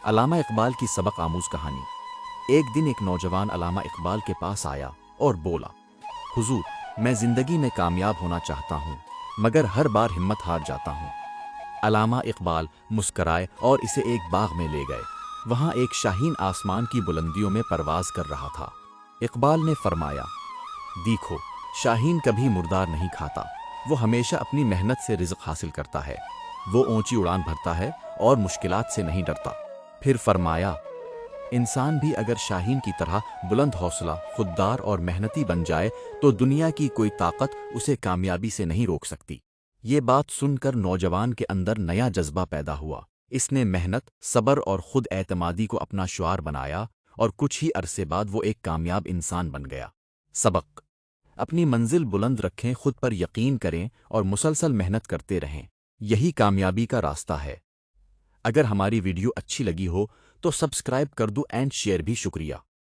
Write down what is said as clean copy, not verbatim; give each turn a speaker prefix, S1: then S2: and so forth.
S1: علامہ اقبال کی سبق آموز کہانی۔ ایک دن ایک نوجوان علامہ اقبال کے پاس آیا اور بولا، حضور، میں زندگی میں کامیاب ہونا چاہتا ہوں مگر ہر بار ہمت ہار جاتا ہوں۔ علامہ اقبال مسکرائے اور اسے ایک باغ میں لے گئے۔ وہاں ایک شاہین آسمان کی بلندیوں میں پرواز کر رہا تھا۔ اقبال نے فرمایا، دیکھو، شاہین کبھی مردار نہیں کھاتا، وہ ہمیشہ اپنی محنت سے رزق حاصل کرتا ہے۔ وہ اونچی اڑان بھرتا ہے اور مشکلات سے نہیں ڈرتا۔ پھر فرمایا، انسان بھی اگر شاہین کی طرح بلند حوصلہ، خوددار اور محنتی بن جائے تو دنیا کی کوئی طاقت اسے کامیابی سے نہیں روک سکتی۔ یہ بات سن کر نوجوان کے اندر نیا جذبہ پیدا ہوا۔ اس نے محنت، صبر اور خود اعتمادی کو اپنا شعار بنایا اور کچھ ہی عرصے بعد وہ ایک کامیاب انسان بن گیا۔ سبق: اپنی منزل بلند رکھیں، خود پر یقین کریں اور مسلسل محنت کرتے رہیں۔ یہی کامیابی کا راستہ ہے۔ اگر ہماری ویڈیو اچھی لگی ہو تو سبسکرائب کر دو اینڈ شیئر بھی۔ شکریہ۔